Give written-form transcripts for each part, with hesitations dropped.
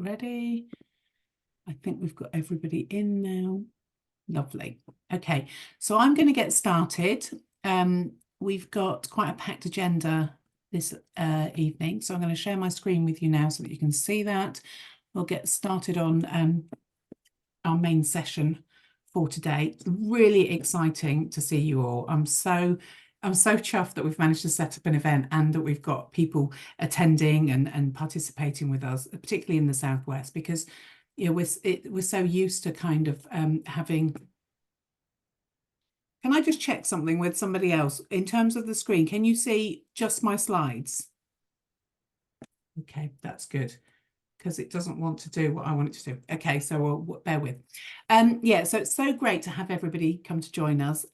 ready. I think we've got everybody in now. Lovely. Okay, so I'm going to get started. We've got quite a packed agenda this evening, so I'm going to share my screen with you now so that you can see that. We'll get started on our main session for today. It's really exciting to see you all. I'm so chuffed that we've managed to set up an event and that we've got people attending and participating with us, particularly in the Southwest, because you know we're so used to kind of having. Can I just check something with somebody else in terms of the screen? Can you see just my slides? Okay, that's good, because it doesn't want to do what I want it to do. Okay, so we'll bear with. Yeah, so it's so great to have everybody come to join us,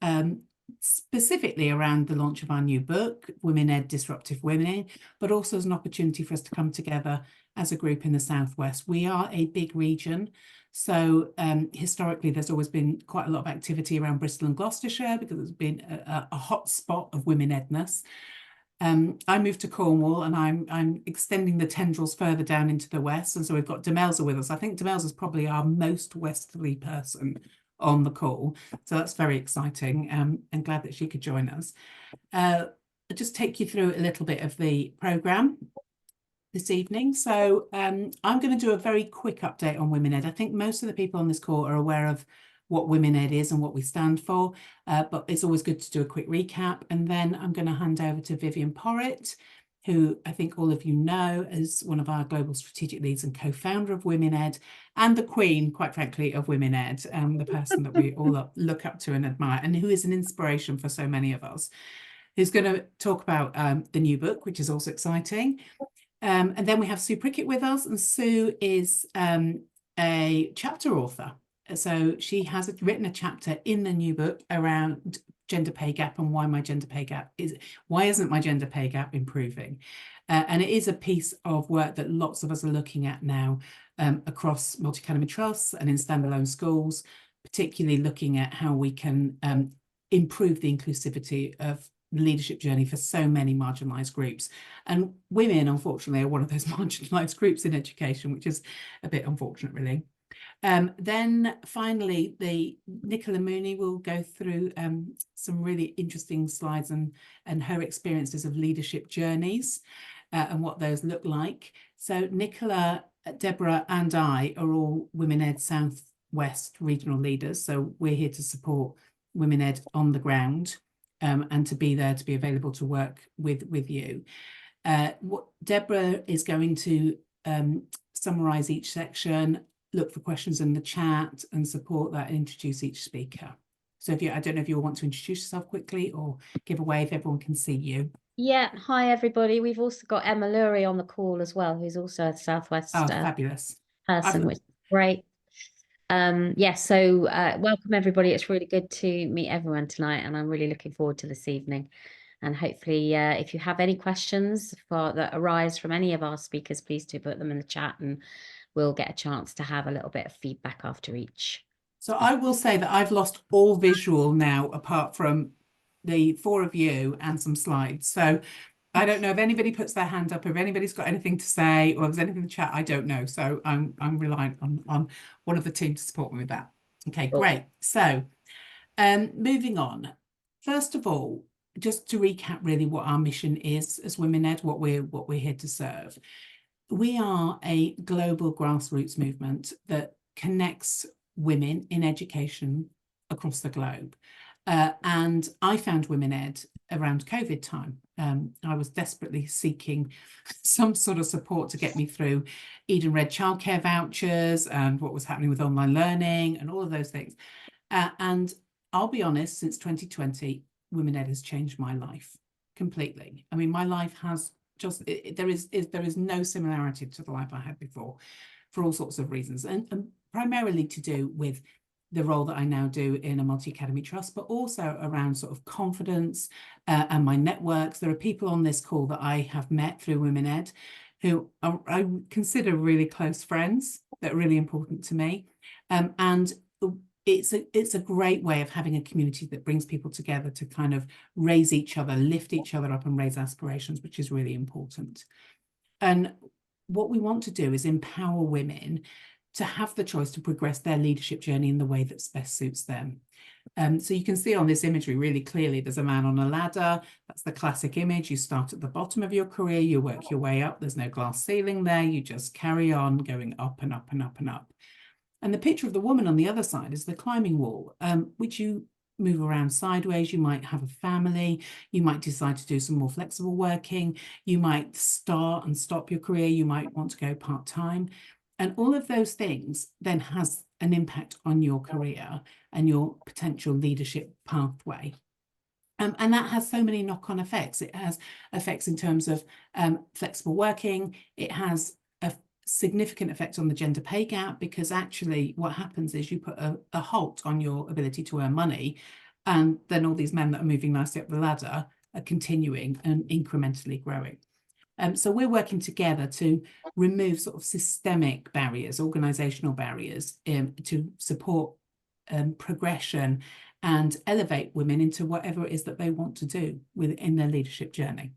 specifically around the launch of our new book, WomenEd, Disruptive Women, but also as an opportunity for us to come together as a group in the Southwest. We are a big region, so historically there's always been quite a lot of activity around Bristol and Gloucestershire because it's been a hot spot of women-edness. I moved to Cornwall and I'm extending the tendrils further down into the west, and so we've got Demelza with us. I think Demelza is probably our most westerly person on the call, so that's very exciting. I'm glad that she could join us. I'll just take you through a little bit of the programme this evening. So I'm going to do a very quick update on WomenEd. I think most of the people on this call are aware of what WomenEd is and what we stand for, but it's always good to do a quick recap. And then I'm going to hand over to Vivian Porritt, who I think all of you know as one of our global strategic leads and co-founder of WomenEd, and the queen, quite frankly, of WomenEd, the person that we all look up to and admire, and who is an inspiration for so many of us, who's going to talk about the new book, which is also exciting. And then we have Sue Prickett with us, and Sue is a chapter author. So she has written a chapter in the new book around gender pay gap and why isn't my gender pay gap improving? And it is a piece of work that lots of us are looking at now across multi-academy trusts and in standalone schools, particularly looking at how we can improve the inclusivity of leadership journey for so many marginalised groups. And women, unfortunately, are one of those marginalised groups in education, which is a bit unfortunate, really. Then finally, Nicola Mooney will go through some really interesting slides and her experiences of leadership journeys and what those look like. So Nicola, Deborah and I are all WomenEd Southwest regional leaders. So we're here to support WomenEd on the ground and to be there, to be available to work with you. What Deborah is going to summarise each section, look for questions in the chat and support that and introduce each speaker. So I don't know if you want to introduce yourself quickly or give a wave, everyone can see you. Yeah, hi everybody. We've also got Emma Lurie on the call as well, who's also a Southwest fabulous person, which is great. So welcome everybody. It's really good to meet everyone tonight, and I'm really looking forward to this evening. And hopefully, if you have any questions that arise from any of our speakers, please do put them in the chat, and we'll get a chance to have a little bit of feedback after each. So I will say that I've lost all visual now, apart from the four of you and some slides. So I don't know if anybody puts their hand up, if anybody's got anything to say, or if there's anything in the chat, I don't know. So I'm reliant on one of the team to support me with that. Okay, great. So moving on. First of all, just to recap really what our mission is as WomenEd, what we're here to serve. We are a global grassroots movement that connects women in education across the globe. And I found WomenEd around COVID time. I was desperately seeking some sort of support to get me through Eden Red childcare vouchers and what was happening with online learning and all of those things. And I'll be honest, since 2020, WomenEd has changed my life completely. I mean, my life has just, there is no similarity to the life I had before for all sorts of reasons, and primarily to do with the role that I now do in a multi-academy trust, but also around sort of confidence and my networks. There are people on this call that I have met through WomenEd who I consider really close friends that are really important to me. And it's a great way of having a community that brings people together to kind of raise each other, lift each other up and raise aspirations, which is really important. And what we want to do is empower women to have the choice to progress their leadership journey in the way that best suits them. So you can see on this imagery really clearly, there's a man on a ladder. That's the classic image. You start at the bottom of your career, you work your way up. There's no glass ceiling there. You just carry on going up and up and up and up. And the picture of the woman on the other side is the climbing wall, which you move around sideways. You might have a family. You might decide to do some more flexible working. You might start and stop your career. You might want to go part-time. And all of those things then has an impact on your career and your potential leadership pathway. And that has so many knock-on effects. It has effects in terms of flexible working. It has a significant effect on the gender pay gap, because actually what happens is you put a halt on your ability to earn money, and then all these men that are moving nicely up the ladder are continuing and incrementally growing. So we're working together to remove sort of systemic barriers, organizational barriers, to support progression and elevate women into whatever it is that they want to do within their leadership journey.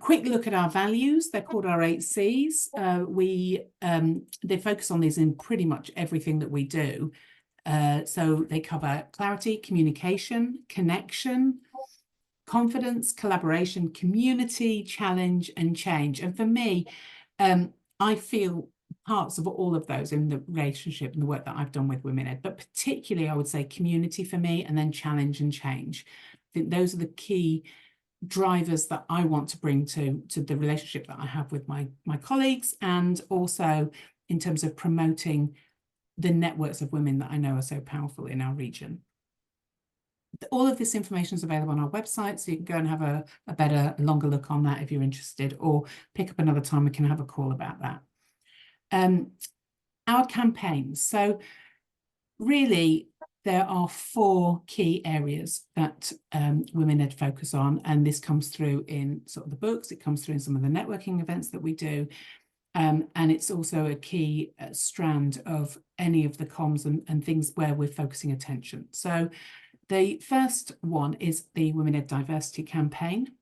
Quick look at our values. They're called our 8 C's. They focus on these in pretty much everything that we do. So they cover clarity, communication, connection, confidence, collaboration, community, challenge, and change. And for me, I feel parts of all of those in the relationship and the work that I've done with WomenEd, but particularly I would say community for me, and then challenge and change. I think those are the key drivers that I want to bring to the relationship that I have with my colleagues, and also in terms of promoting the networks of women that I know are so powerful in our region. All of this information is available on our website, so you can go and have a better, longer look on that if you're interested, or pick up another time, we can have a call about that. Our campaigns. So really, there are 4 key areas that WomenEd focus on, and this comes through in sort of the books, it comes through in some of the networking events that we do, and it's also a key strand of any of the comms and things where we're focusing attention. So the first one is the WomenEd Diversity Campaign.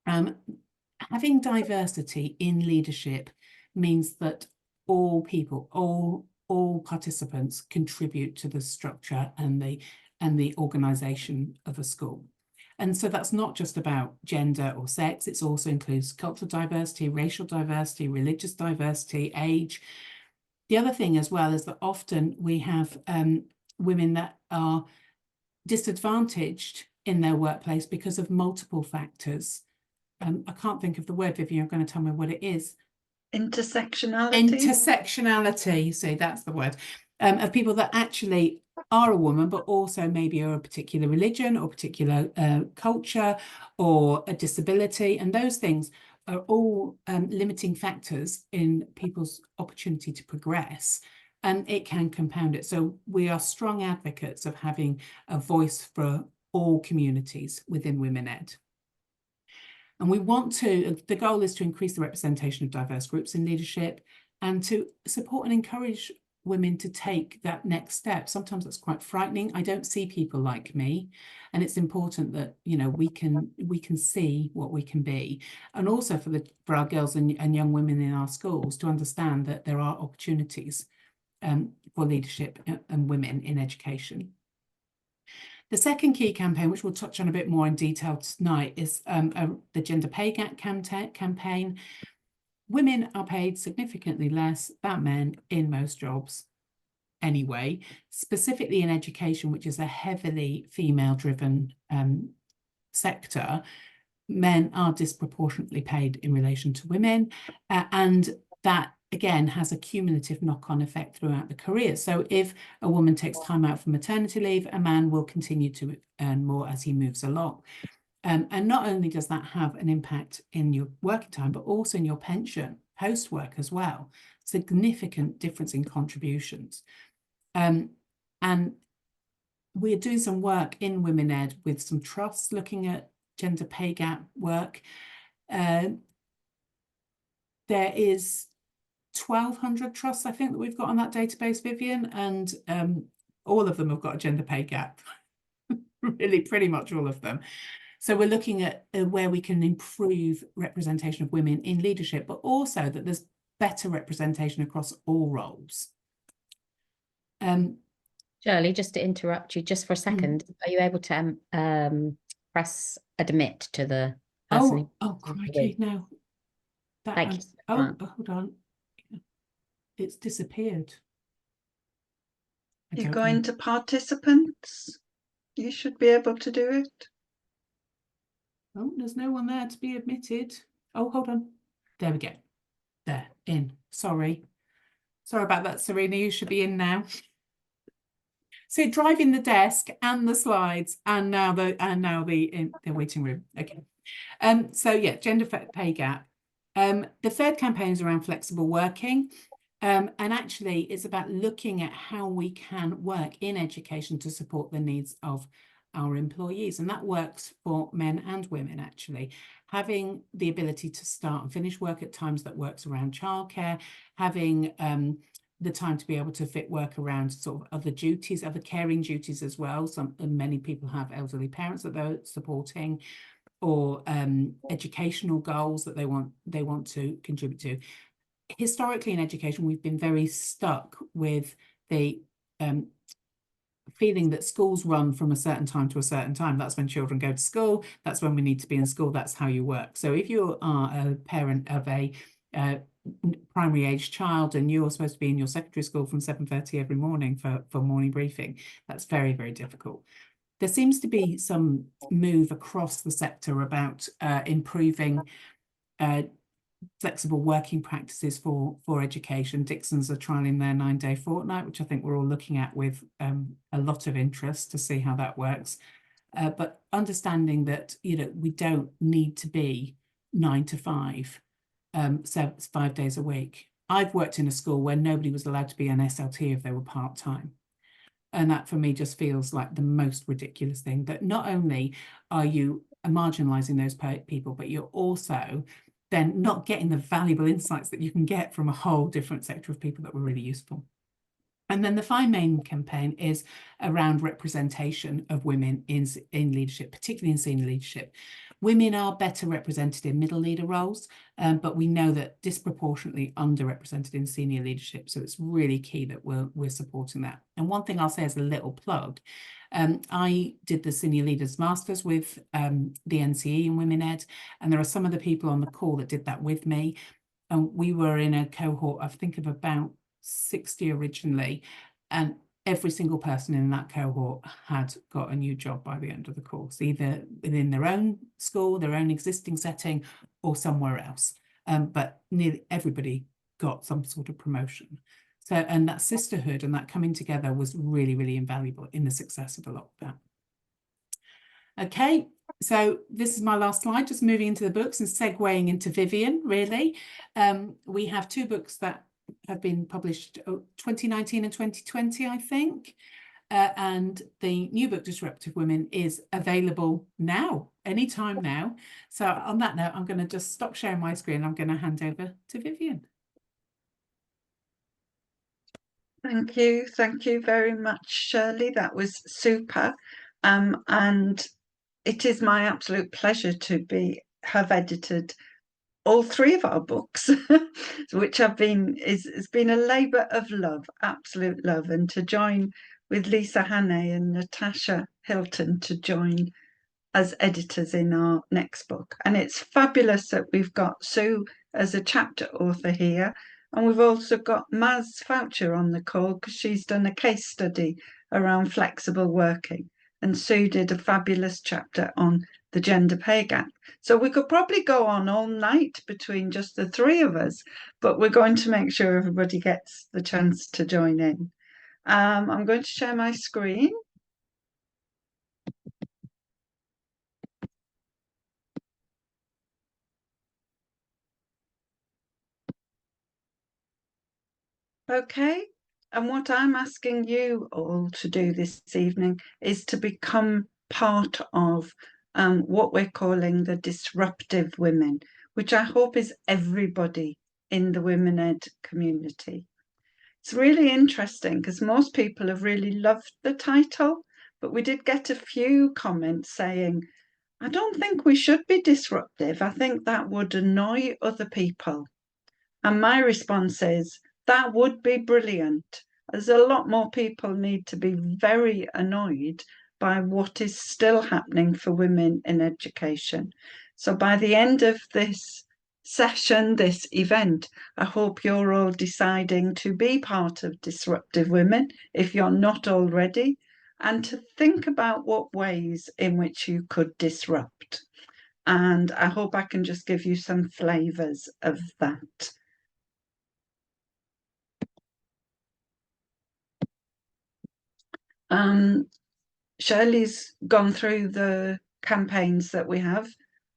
Having diversity in leadership means that all people, all participants contribute to the structure and the organisation of a school. And so that's not just about gender or sex, it also includes cultural diversity, racial diversity, religious diversity, age. The other thing as well is that often we have women that are disadvantaged in their workplace because of multiple factors. I can't think of the word, Vivian, you're going to tell me what it is. Intersectionality. Intersectionality, so that's the word, of people that actually are a woman, but also maybe are a particular religion or particular culture or a disability. And those things are all limiting factors in people's opportunity to progress. And it can compound it. So we are strong advocates of having a voice for all communities within WomenEd. And we want to, the goal is to increase the representation of diverse groups in leadership and to support and encourage women to take that next step. Sometimes that's quite frightening. I don't see people like me, and it's important that, you know, we can see what we can be, and also for our girls and young women in our schools to understand that there are opportunities for leadership and women in education. The second key campaign, which we'll touch on a bit more in detail tonight, is the Gender Pay Gap campaign. Women are paid significantly less than men in most jobs anyway, specifically in education, which is a heavily female-driven sector. Men are disproportionately paid in relation to women, and that again has a cumulative knock-on effect throughout the career. So if a woman takes time out for maternity leave, a man will continue to earn more as he moves along. And not only does that have an impact in your working time, but also in your pension post-work as well. Significant difference in contributions. And we're doing some work in WomenEd with some trusts looking at gender pay gap work. There is 1,200 trusts, I think, that we've got on that database, Vivian, and all of them have got a gender pay gap. Really, pretty much all of them. So we're looking at where we can improve representation of women in leadership, but also that there's better representation across all roles. Shirley, just to interrupt you just for a second, are you able to press admit to the person? Oh, crikey, no. Thank you. Hold on. It's disappeared. You go into participants. You should be able to do it. Oh, there's no one there to be admitted. Oh, hold on. There we go. There, in. Sorry about that, Serena. You should be in now. So driving the desk and the slides and now the waiting room. Okay. So yeah, gender pay gap. The third campaign is around flexible working. And actually it's about looking at how we can work in education to support the needs of our employees. And that works for men and women, actually. Having the ability to start and finish work at times that works around childcare, having the time to be able to fit work around sort of other duties, other caring duties as well. Many people have elderly parents that they're supporting, or educational goals that they want to contribute to. Historically in education, we've been very stuck with the feeling that schools run from a certain time to a certain time. That's when children go to school. That's when we need to be in school. That's how you work. So if you are a parent of a primary age child and you're supposed to be in your secondary school from 7:30 every morning for morning briefing, that's very, very difficult. There seems to be some move across the sector about improving flexible working practices for education. Dixon's are trialling their 9-day fortnight, which I think we're all looking at with a lot of interest to see how that works. But understanding that, you know, we don't need to be 9 to 5, so it's 5 days a week. I've worked in a school where nobody was allowed to be an SLT if they were part-time. And that for me just feels like the most ridiculous thing, that not only are you marginalising those people, but you're also then not getting the valuable insights that you can get from a whole different sector of people that were really useful. And then the 5 main campaign is around representation of women in leadership, particularly in senior leadership. Women are better represented in middle leader roles, but we know that disproportionately underrepresented in senior leadership. So it's really key that we're supporting that. And one thing I'll say as a little plug, I did the Senior Leaders Masters with the NCE in WomenEd, and there are some of the people on the call that did that with me. And we were in a cohort, I think, of about 60 originally, and every single person in that cohort had got a new job by the end of the course, either within their own school, their own existing setting, or somewhere else. But nearly everybody got some sort of promotion. So, and that sisterhood and that coming together was really, really invaluable in the success of a lot of that. Okay, so this is my last slide, just moving into the books and segueing into Vivian, really. We have 2 books that have been published 2019 and 2020, I think. And the new book, Disruptive Women, is available now, anytime now. So on that note, I'm going to just stop sharing my screen. I'm going to hand over to Vivian. Thank you very much, Shirley. That was super. And it is my absolute pleasure to have edited all 3 of our books, which has been a labour of love, absolute love, and to join with Lisa Hannay and Natasha Hilton to join as editors in our next book. And it's fabulous that we've got Sue as a chapter author here, and we've also got Maz Foucher on the call because she's done a case study around flexible working, and Sue did a fabulous chapter on the gender pay gap. So we could probably go on all night between just the 3 of us, but we're going to make sure everybody gets the chance to join in. I'm going to share my screen. Okay, and what I'm asking you all to do this evening is to become part of what we're calling the Disruptive Women, which I hope is everybody in the WomenEd community. It's really interesting because most people have really loved the title, but we did get a few comments saying, I don't think we should be disruptive. I think that would annoy other people. And my response is, that would be brilliant. As a lot more people need to be very annoyed by what is still happening for women in education. So by the end of this session, this event, I hope you're all deciding to be part of Disruptive Women, if you're not already, and to think about what ways in which you could disrupt. And I hope I can just give you some flavours of that. Shirley's gone through the campaigns that we have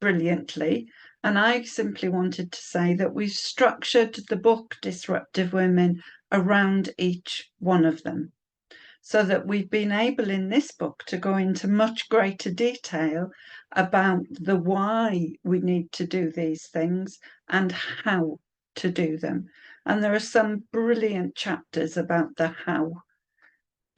brilliantly, and I simply wanted to say that we've structured the book Disruptive Women around each one of them, so that we've been able in this book to go into much greater detail about the why we need to do these things and how to do them. And there are some brilliant chapters about the how.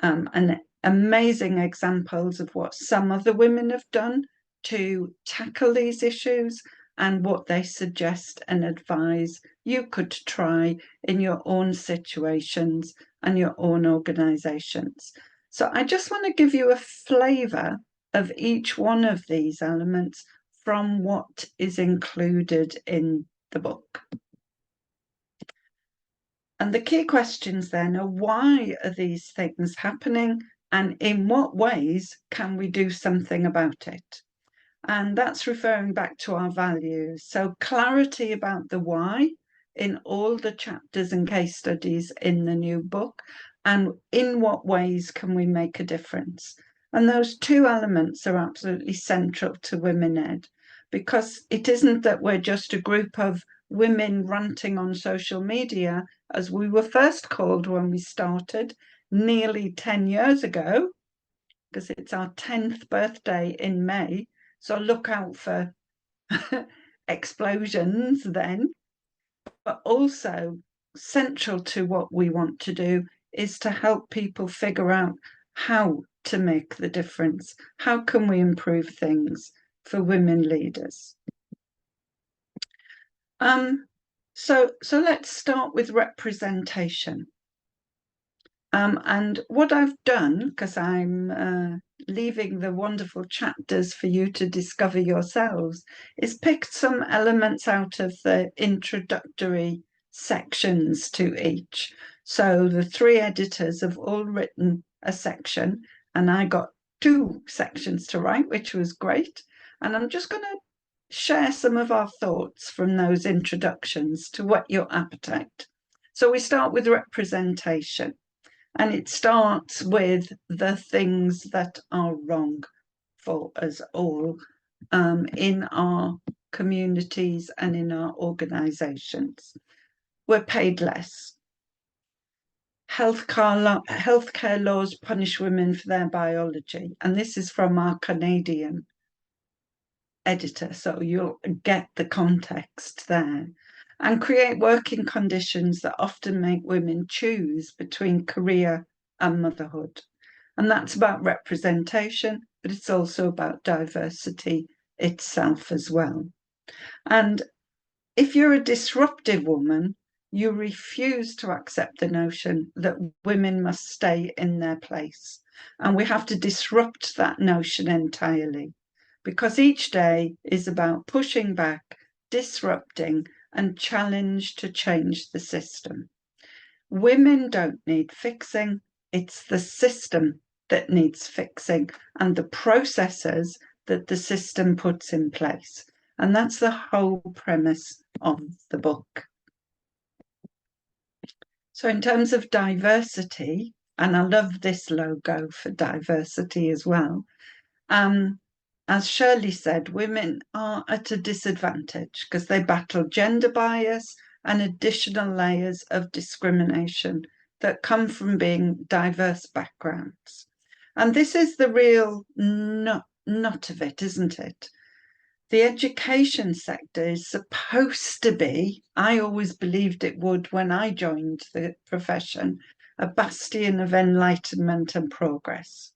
And amazing examples of what some other women have done to tackle these issues and what they suggest and advise you could try in your own situations and your own organisations. So I just want to give you a flavour of each one of these elements from what is included in the book. And the key questions then are, why are these things happening and in what ways can we do something about it? And that's referring back to our values. So clarity about the why in all the chapters and case studies in the new book, and in what ways can we make a difference? And those two elements are absolutely central to WomenEd, because it isn't that we're just a group of women ranting on social media, as we were first called when we started nearly 10 years ago, because it's our 10th birthday in May. So look out for explosions then. But also central to what we want to do is to help people figure out how to make the difference. How can we improve things for women leaders? So let's start with representation. And what I've done, because I'm leaving the wonderful chapters for you to discover yourselves, is picked some elements out of the introductory sections to each. So the three editors have all written a section, and I got 2 sections to write, which was great. And I'm just going to share some of our thoughts from those introductions to whet your appetite. So we start with representation, and it starts with the things that are wrong for us all in our communities and in our organisations. We're paid less. Healthcare laws punish women for their biology, and this is from our Canadian editor, so you'll get the context there, and create working conditions that often make women choose between career and motherhood. And that's about representation, but it's also about diversity itself as well. And if you're a disruptive woman, you refuse to accept the notion that women must stay in their place. And we have to disrupt that notion entirely, because each day is about pushing back, disrupting, and challenge to change the system. Women don't need fixing, it's the system that needs fixing and the processes that the system puts in place. And that's the whole premise of the book. So in terms of diversity, and I love this logo for diversity as well, as Shirley said, women are at a disadvantage because they battle gender bias and additional layers of discrimination that come from being diverse backgrounds. And this is the real nut of it, isn't it? The education sector is supposed to be, I always believed it would when I joined the profession, a bastion of enlightenment and progress.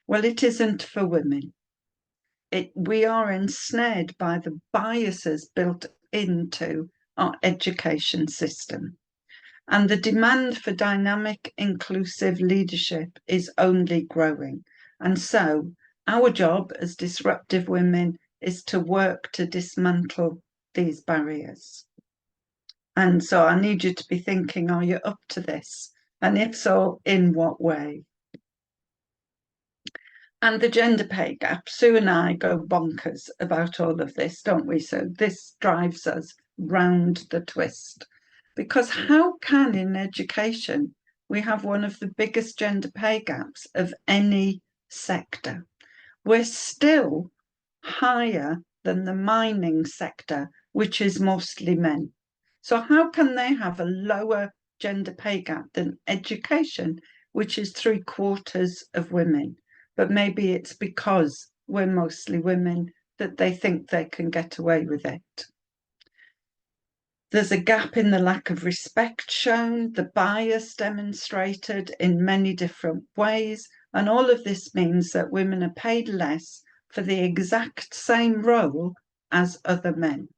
Well, it isn't for women. We are ensnared by the biases built into our education system. And the demand for dynamic, inclusive leadership is only growing. And so our job as disruptive women is to work to dismantle these barriers. And so I need you to be thinking, are you up to this? And if so, in what way? And the gender pay gap, Sue and I go bonkers about all of this, don't we? So this drives us round the twist. Because how can in education we have one of the biggest gender pay gaps of any sector? We're still higher than the mining sector, which is mostly men. So how can they have a lower gender pay gap than education, which is 3/4 of women? But maybe it's because we're mostly women that they think they can get away with it. There's a gap in the lack of respect shown, the bias demonstrated in many different ways, and all of this means that women are paid less for the exact same role as other men.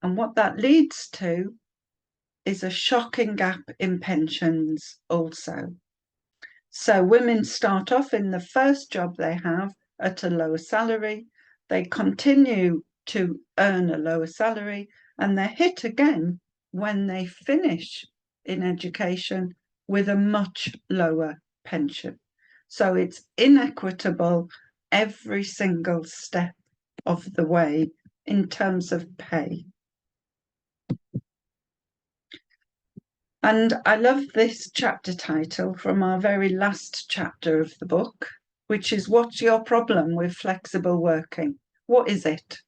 And what that leads to is a shocking gap in pensions also. So women start off in the first job they have at a lower salary, they continue to earn a lower salary, and they're hit again when they finish in education with a much lower pension. So it's inequitable every single step of the way in terms of pay. And I love this chapter title from our very last chapter of the book, which is What's Your Problem with Flexible Working? What is it?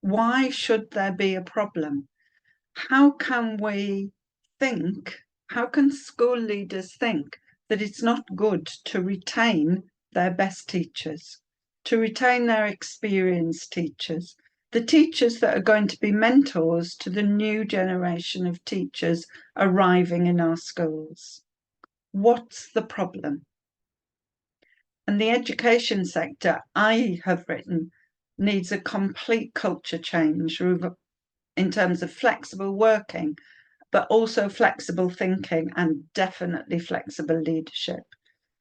Why should there be a problem? How can we think, how can school leaders think that it's not good to retain their best teachers, to retain their experienced teachers, the teachers that are going to be mentors to the new generation of teachers arriving in our schools? What's the problem? And the education sector, I have written, needs a complete culture change in terms of flexible working, but also flexible thinking and definitely flexible leadership.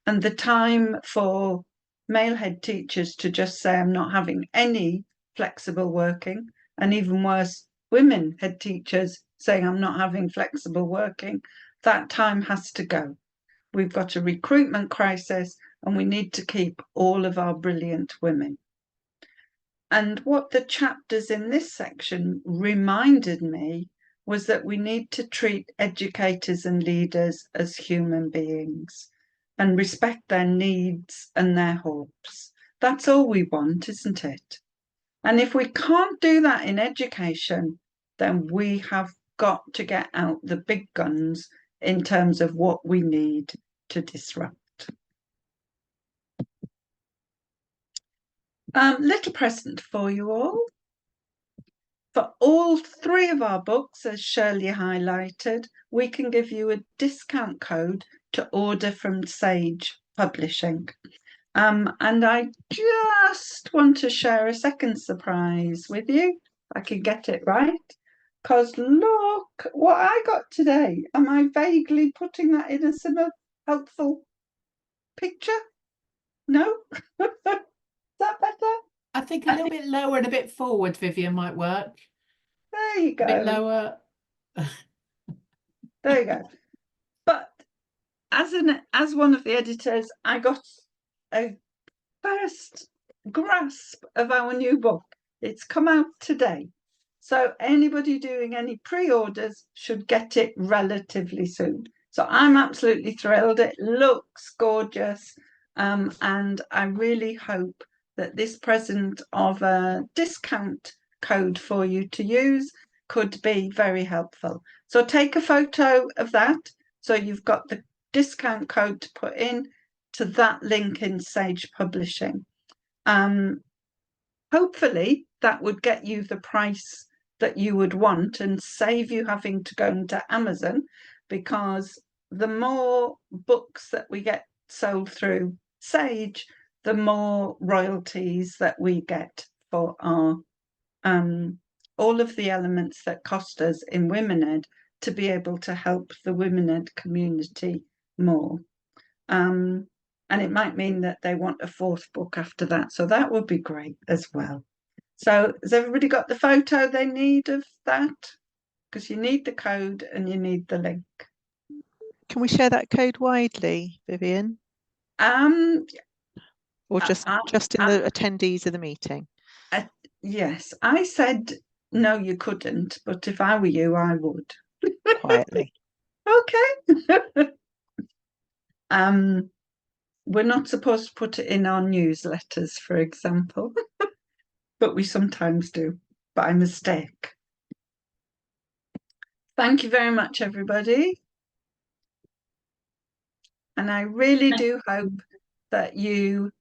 And the time for male head teachers to just say, I'm not having any flexible working, and even worse, women head teachers saying, I'm not having flexible working, that time has to go. We've got a recruitment crisis and we need to keep all of our brilliant women. And what the chapters in this section reminded me was that we need to treat educators and leaders as human beings and respect their needs and their hopes. That's all we want, isn't it? And if we can't do that in education, then we have got to get out the big guns in terms of what we need to disrupt. Little present for you all. For all 3 of our books, as Shirley highlighted, we can give you a discount code to order from Sage Publishing. And I just want to share a second surprise with you. I can get it right. Because look what I got today. Am I vaguely putting that in a similar helpful picture? No? Is that better? I think a little bit lower and a bit forward, Vivian, might work. There you go. A bit lower. There you go. But as one of the editors, I got a first grasp of our new book. It's come out today. So anybody doing any pre-orders should get it relatively soon. So I'm absolutely thrilled. It looks gorgeous. And I really hope that this present of a discount code for you to use could be very helpful. So take a photo of that. So you've got the discount code to put in to that link in Sage Publishing. Hopefully that would get you the price that you would want and save you having to go into Amazon, because the more books that we get sold through Sage, the more royalties that we get for our all of the elements that cost us in WomenEd to be able to help the WomenEd community more. And it might mean that they want a fourth book after that. So that would be great as well. So has everybody got the photo they need of that? Because you need the code and you need the link. Can we share that code widely, Vivian? Or just in the attendees of the meeting? Yes, I said no, you couldn't, but if I were you, I would. Quietly. Okay. We're not supposed to put it in our newsletters, for example, but we sometimes do, by mistake. Thank you very much, everybody. And I really do hope that you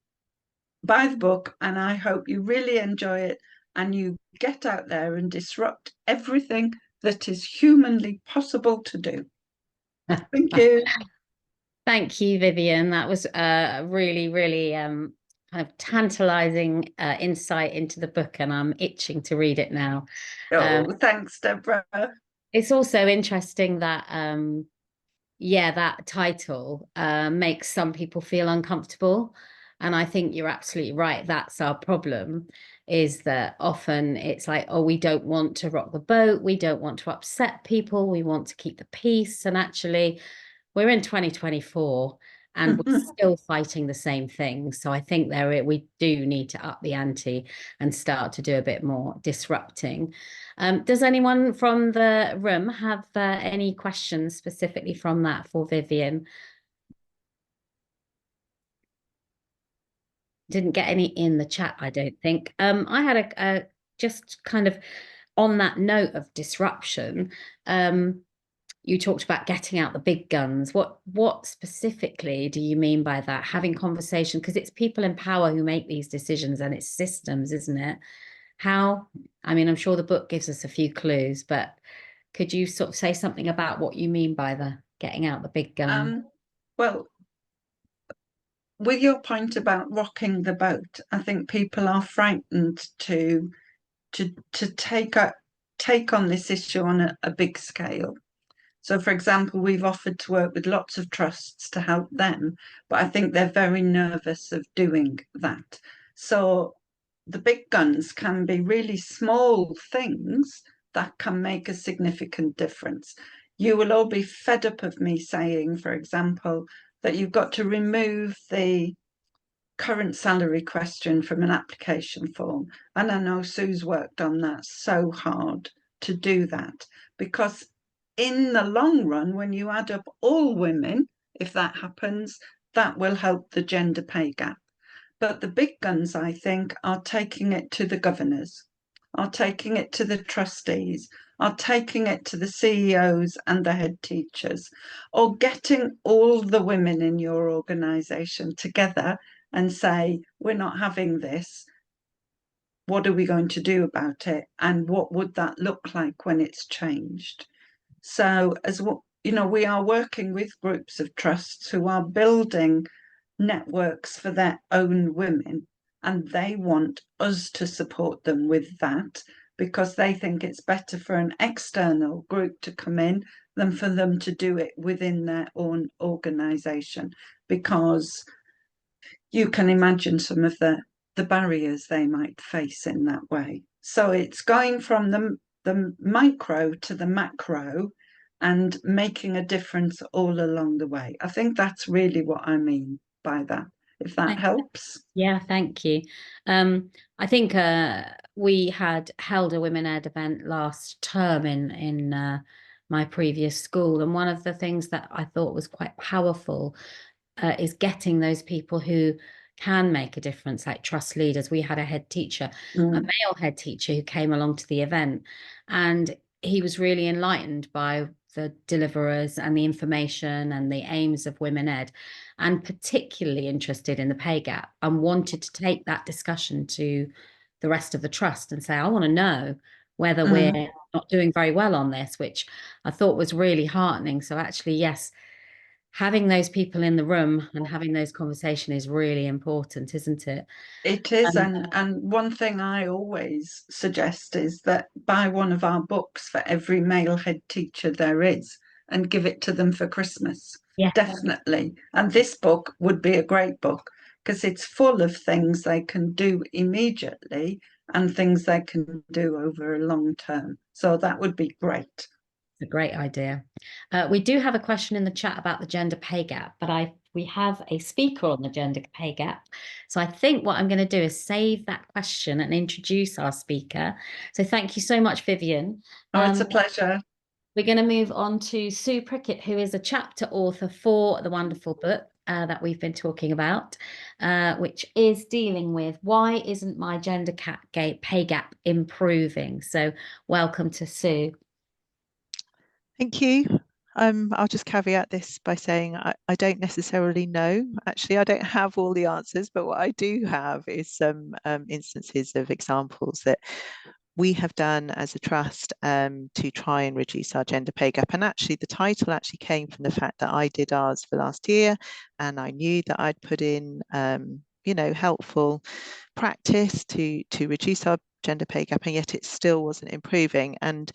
buy the book, and I hope you really enjoy it and you get out there and disrupt everything that is humanly possible to do. Thank you. Thank you, Vivian. That was really, really kind of tantalizing insight into the book, and I'm itching to read it now. Thanks, Deborah. It's also interesting that, that title makes some people feel uncomfortable. And I think you're absolutely right. That's our problem, is that often it's like, oh, we don't want to rock the boat. We don't want to upset people. We want to keep the peace. And actually, we're in 2024 and we're still fighting the same thing. So I think we do need to up the ante and start to do a bit more disrupting. Does anyone from the room have any questions specifically from that for Vivian? Didn't get any in the chat, I don't think. I had a just kind of on that note of disruption. You talked about getting out the big guns. What specifically do you mean by that? Having conversation, because it's people in power who make these decisions, and it's systems, isn't it? How? I mean, I'm sure the book gives us a few clues, but could you sort of say something about what you mean by the getting out the big gun? Well, with your point about rocking the boat, I think people are frightened to take on this issue on a big scale. So, for example, we've offered to work with lots of trusts to help them, but I think they're very nervous of doing that. So the big guns can be really small things that can make a significant difference. You will all be fed up of me saying, for example, that you've got to remove the current salary question from an application form. And I know Sue's worked on that so hard to do that, because in the long run, when you add up all women, if that happens, that will help the gender pay gap. But the big guns, I think, are taking it to the governors, are taking it to the trustees, are taking it to the CEOs and the head teachers, or getting all the women in your organisation together and say, we're not having this. What are we going to do about it? And what would that look like when it's changed? So, as you know, we are working with groups of trusts who are building networks for their own women, and they want us to support them with that, because they think it's better for an external group to come in than for them to do it within their own organisation, because you can imagine some of the barriers they might face in that way. So it's going from the micro to the macro and making a difference all along the way. I think that's really what I mean by that, if that helps. Yeah, thank you. I think we had held a WomenEd event last term in my previous school, and one of the things that I thought was quite powerful is getting those people who can make a difference, like trust leaders. We had a head teacher, a male head teacher, who came along to the event, and he was really enlightened by the deliverers and the information and the aims of WomenEd, and particularly interested in the pay gap, and wanted to take that discussion to the rest of the trust and say, I want to know whether we're not doing very well on this, which I thought was really heartening. So actually, yes, having those people in the room and having those conversations is really important, isn't it? It is, and one thing I always suggest is that buy one of our books for every male head teacher there is and give it to them for Christmas. Yeah. Definitely. And this book would be a great book because it's full of things they can do immediately and things they can do over a long term. So that would be great. A great idea. We do have a question in the chat about the gender pay gap, but we have a speaker on the gender pay gap. So I think what I'm going to do is save that question and introduce our speaker. So thank you so much, Vivian. Oh, it's a pleasure. We're going to move on to Sue Prickett, who is a chapter author for the wonderful book that we've been talking about, which is dealing with why isn't my gender pay gap improving? So welcome to Sue. Thank you. I'll just caveat this by saying I don't necessarily know. Actually, I don't have all the answers, but what I do have is some instances of examples that we have done as a trust to try and reduce our gender pay gap. And actually, the title actually came from the fact that I did ours for last year, and I knew that I'd put in, helpful practice to reduce our gender pay gap, and yet it still wasn't improving. And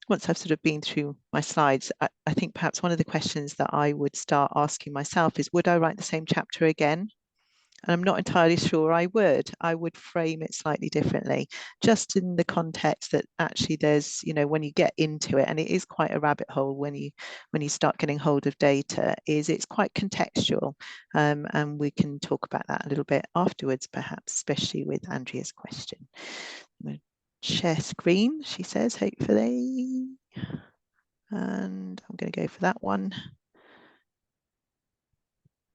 once I've sort of been through my slides, I think perhaps one of the questions that I would start asking myself is, would I write the same chapter again? And I'm not entirely sure I would. I would frame it slightly differently, just in the context that actually there's, when you get into it, and it is quite a rabbit hole when you start getting hold of data, it's quite contextual. And we can talk about that a little bit afterwards, perhaps, especially with Andrea's question. Share screen, she says, hopefully. And I'm going to go for that one.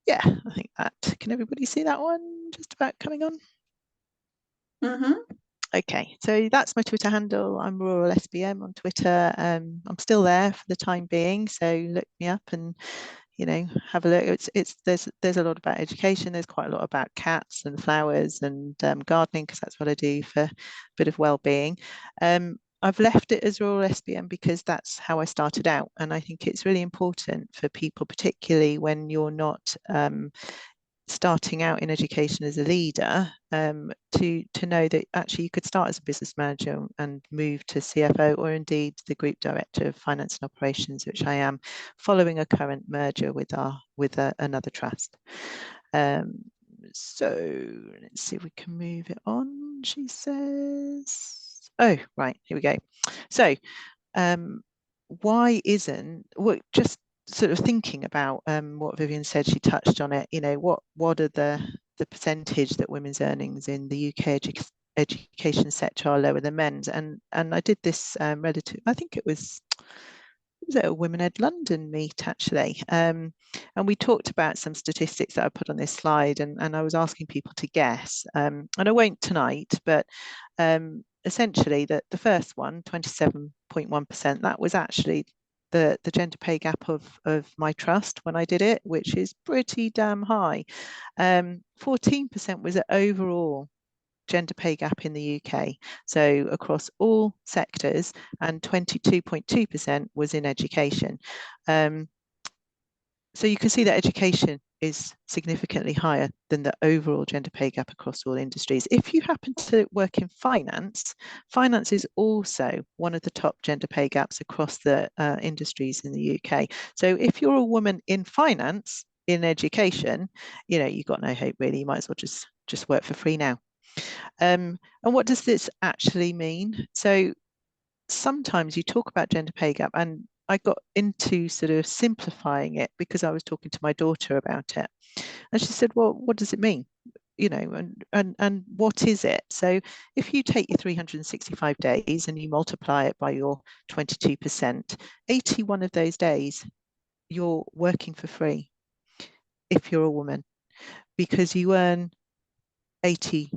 Yeah, I think that. Can everybody see that one just about coming on? Mm-hmm. Okay, so that's my Twitter handle. I'm Rural SBM on Twitter. I'm still there for the time being, so look me up and have a look. There's a lot about education. There's quite a lot about cats and flowers and gardening, because that's what I do for a bit of well-being. I've left it as Rural SBM because that's how I started out, and I think it's really important for people, particularly when you're not starting out in education as a leader, to know that actually you could start as a business manager and move to CFO, or indeed the group director of finance and operations, which I am, following a current merger with another trust. So let's see if we can move it on. She says, oh right, here we go. So why isn't just sort of thinking about what Vivian said, she touched on it, what are the percentage that women's earnings in the UK education sector are lower than men's, and I did this relative, I think it was at a WomenEd London meet actually, and we talked about some statistics that I put on this slide, and I was asking people to guess, and I won't tonight, but essentially the first one, 27.1%, that was actually the gender pay gap of my trust when I did it, which is pretty damn high. 14% was at overall gender pay gap in the UK, so across all sectors, and 22.2% was in education. So you can see that education is significantly higher than the overall gender pay gap across all industries. If you happen to work in finance, finance is also one of the top gender pay gaps across the industries in the UK. So if you're a woman in finance, in education, you've got no hope really. You might as well just work for free now. And what does this actually mean? So sometimes you talk about gender pay gap, and I got into sort of simplifying it because I was talking to my daughter about it, and she said, well, what does it mean? And what is it? So if you take your 365 days and you multiply it by your 22%, 81 of those days you're working for free if you're a woman, because you earn 80p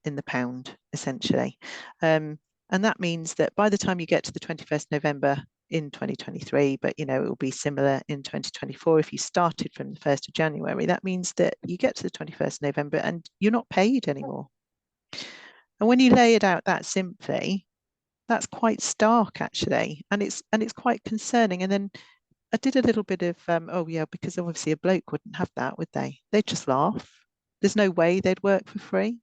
in the pound essentially. And that means that by the time you get to the 21st November in 2023, but it will be similar in 2024 if you started from the 1st of January, that means that you get to the 21st November and you're not paid anymore. And when you lay it out that simply, that's quite stark actually, and it's quite concerning. And then did a little bit of, oh yeah, because obviously a bloke wouldn't have that, would they? They'd just laugh. There's no way they'd work for free.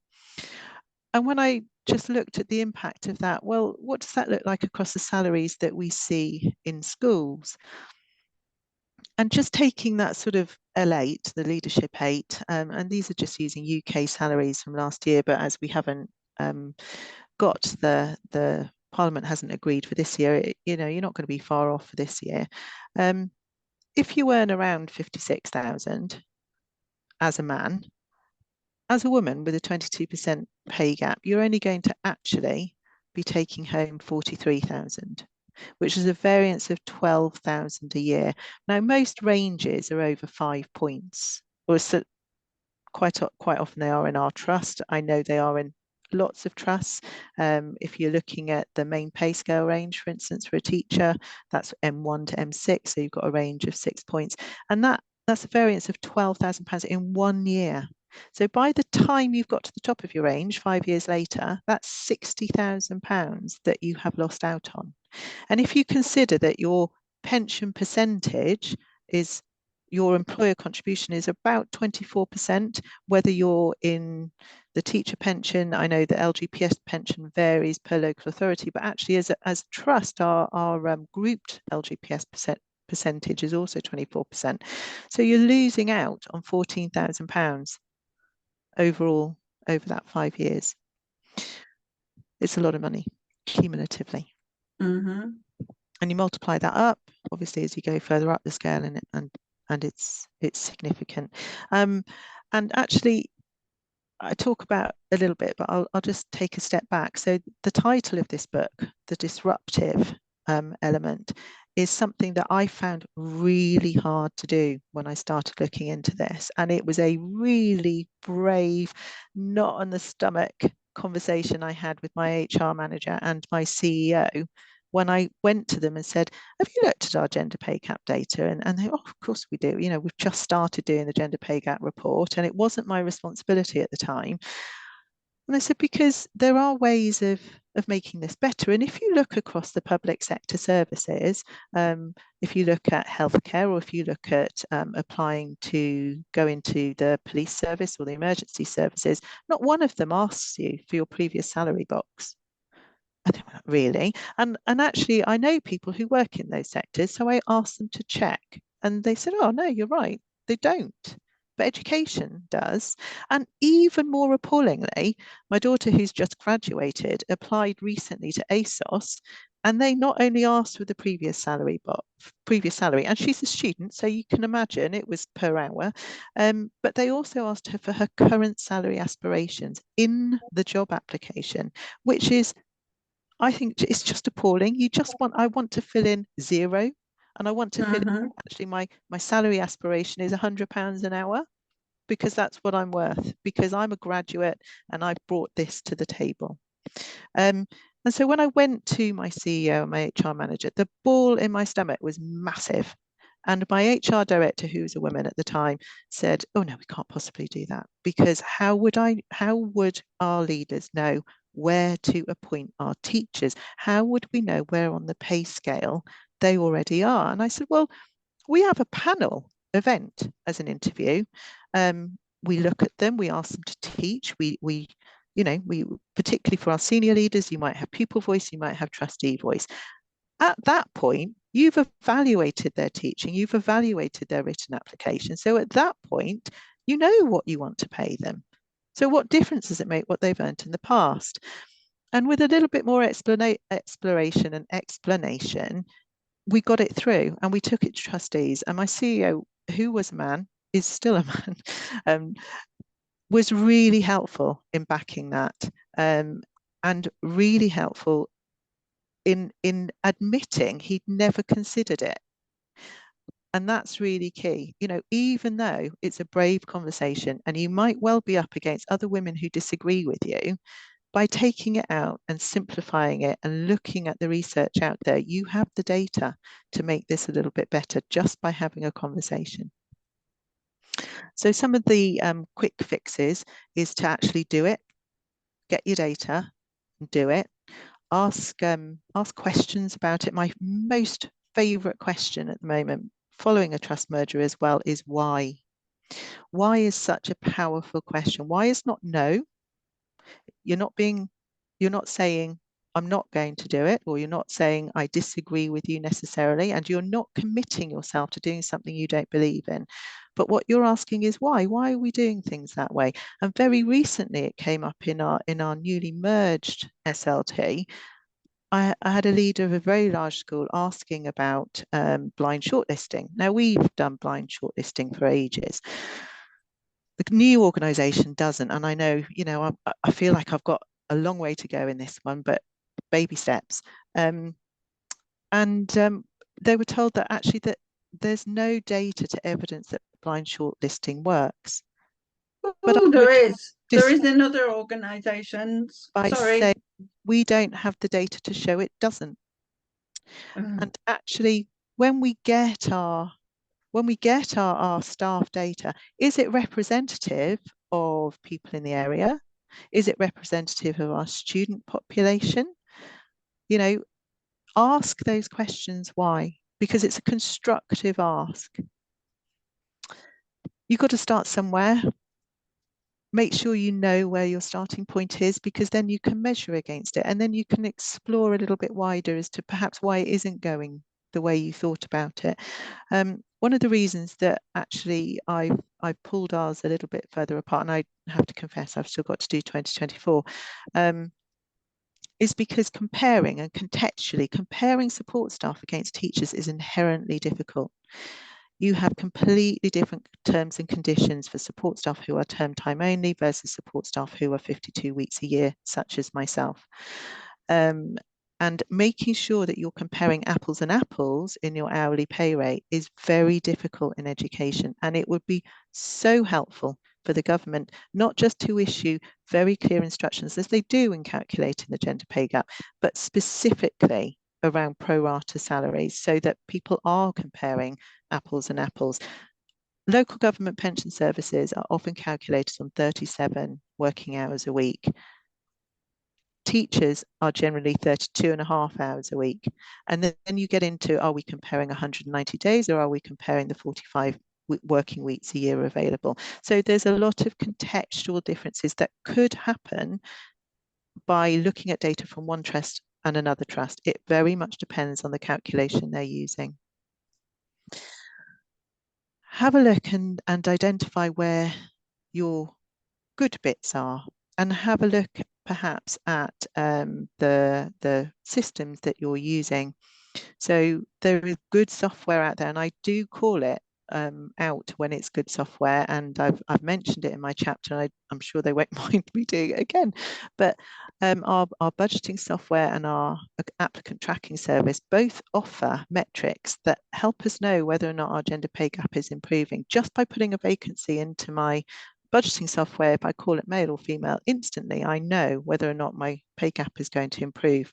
And when I just looked at the impact of that, well, what does that look like across the salaries that we see in schools? And just taking that sort of L8, the leadership 8, and these are just using UK salaries from last year, but as we haven't got the Parliament hasn't agreed for this year, you know, you're not going to be far off for this year. If you earn around 56,000 as a man, as a woman with a 22% pay gap, you're only going to actually be taking home 43,000, which is a variance of 12,000 a year. Now, most ranges are over 5 points, or so quite often they are in our trust. I know they are in lots of trusts. If you're looking at the main pay scale range, for instance, for a teacher, that's M1 to M6, so you've got a range of 6 points, and that's a variance of £12,000 in 1 year. So by the time you've got to the top of your range 5 years later, that's £60,000 that you have lost out on. And if you consider that your pension percentage is, your employer contribution is about 24%, whether you're in the teacher pension. I know the LGPS pension varies per local authority, but actually as a trust, our grouped LGPS percentage is also 24%. So you're losing out on £14,000 overall over that 5 years. It's a lot of money cumulatively. Mm-hmm. And you multiply that up, obviously, as you go further up the scale, and it's significant. And actually, I talk about a little bit, but I'll just take a step back. So the title of this book, The Disruptive Element, is something that I found really hard to do when I started looking into this. And it was a really brave, not on the stomach conversation I had with my HR manager and my CEO when I went to them and said, have you looked at our gender pay gap data? And they, oh, of course we do. You know, we've just started doing the gender pay gap report, and it wasn't my responsibility at the time. And I said, because there are ways of making this better. And if you look across the public sector services, if you look at healthcare, or if you look at applying to go into the police service or the emergency services, not one of them asks you for your previous salary box. I think, well, really? And actually, I know people who work in those sectors, so I asked them to check. And they said, oh, no, you're right. They don't. But education does. And even more appallingly, my daughter, who's just graduated, applied recently to ASOS, and they not only asked for the previous salary, and she's a student, so you can imagine it was per hour, but they also asked her for her current salary aspirations in the job application, which is, I think, it's just appalling. I want to fill in 0, and I want to fill in, actually, my salary aspiration is £100 an hour, because that's what I'm worth, because I'm a graduate and I've brought this to the table. And so when I went to my CEO and my HR manager, the ball in my stomach was massive. And my HR director, who was a woman at the time, said, oh no, we can't possibly do that, because how would our leaders know where to appoint our teachers? How would we know where on the pay scale they already are? And I said, well, we have a panel event as an interview. We look at them, we ask them to teach, we particularly for our senior leaders, you might have pupil voice, you might have trustee voice. At that point, you've evaluated their teaching, you've evaluated their written application. So at that point, you know what you want to pay them. So what difference does it make what they've earned in the past? And with a little bit more exploration and explanation, we got it through, and we took it to trustees. And my CEO, who was a man, is still a man, was really helpful in backing that, and really helpful in admitting he'd never considered it. And that's really key. You know, even though it's a brave conversation and you might well be up against other women who disagree with you, by taking it out and simplifying it and looking at the research out there, you have the data to make this a little bit better just by having a conversation. So some of the quick fixes is to actually do it, get your data, and do it. Ask questions about it. My most favorite question at the moment following a trust merger as well is why. Why is such a powerful question? Why is not no? You're not saying I'm not going to do it, or you're not saying I disagree with you necessarily, and you're not committing yourself to doing something you don't believe in. But what you're asking is why? Why are we doing things that way? And very recently it came up in our newly merged SLT. I had a leader of a very large school asking about blind shortlisting. Now, we've done blind shortlisting for ages. The new organisation doesn't, and I know, I feel like I've got a long way to go in this one, but baby steps. And they were told that actually that there's no data to evidence that blind shortlisting works. But Oh, there is. There is in other organisations. Sorry. We don't have the data to show it doesn't. And actually, when we get our staff data, is it representative of people in the area? Is it representative of our student population? Ask those questions. Why? Because it's a constructive ask. You've got to start somewhere. Make sure you know where your starting point is, because then you can measure against it, and then you can explore a little bit wider as to perhaps why it isn't going the way you thought about it. One of the reasons that actually I've pulled ours a little bit further apart, and I have to confess I've still got to do 2024, is because comparing and contextually comparing support staff against teachers is inherently difficult. You have completely different terms and conditions for support staff who are term time only versus support staff who are 52 weeks a year, such as myself. And making sure that you're comparing apples and apples in your hourly pay rate is very difficult in education. And it would be so helpful for the government not just to issue very clear instructions, as they do in calculating the gender pay gap, but specifically around pro rata salaries, so that people are comparing apples and apples. Local government pension services are often calculated on 37 working hours a week. Teachers are generally 32.5 hours a week. And then you get into, are we comparing 190 days, or are we comparing the 45 working weeks a year available? So there's a lot of contextual differences that could happen by looking at data from one trust and another trust. It very much depends on the calculation they're using. Have a look and identify where your good bits are, and have a look perhaps at the systems that you're using. So there is good software out there, and I do call it out when it's good software, and I've mentioned it in my chapter, and I'm sure they won't mind me doing it again. But our budgeting software and our applicant tracking service both offer metrics that help us know whether or not our gender pay gap is improving. Just by putting a vacancy into my budgeting software, if I call it male or female, instantly I know whether or not my pay gap is going to improve.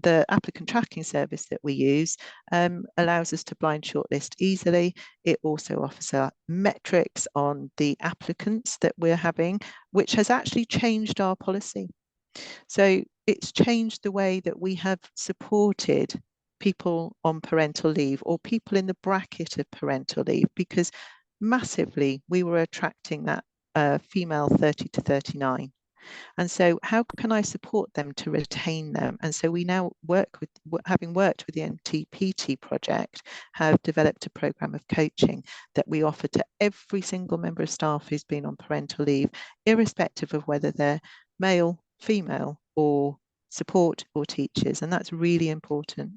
The applicant tracking service that we use allows us to blind shortlist easily. It also offers metrics on the applicants that we're having, which has actually changed our policy. So it's changed the way that we have supported people on parental leave, or people in the bracket of parental leave, because massively we were attracting that female 30 to 39. And so how can I support them to retain them? And so we now having worked with the NTPT project, have developed a program of coaching that we offer to every single member of staff who's been on parental leave, irrespective of whether they're male, female, or support or teachers. And that's really important.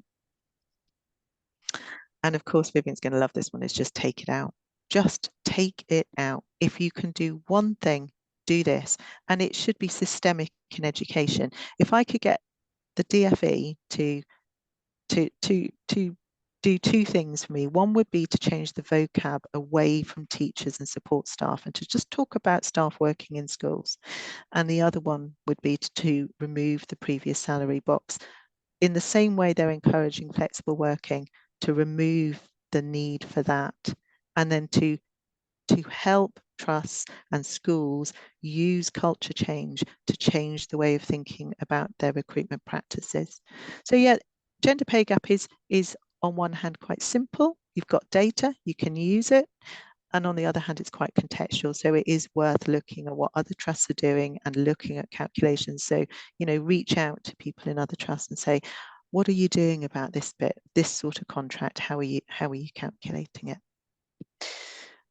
And of course, Vivian's going to love this one, is just take it out. Just take it out. If you can do one thing, do this. And it should be systemic in education. If I could get the DFE to do two things for me, one would be to change the vocab away from teachers and support staff and to just talk about staff working in schools. And the other one would be to remove the previous salary box. In the same way they're encouraging flexible working, to remove the need for that, and then to help trusts and schools use culture change to change the way of thinking about their recruitment practices. So yeah, gender pay gap is on one hand quite simple you've got data, you can use it. And on the other hand, it's quite contextual. So it is worth looking at what other trusts are doing and looking at calculations. So, you know, reach out to people in other trusts and say, what are you doing about this bit, this sort of contract? How are you calculating it?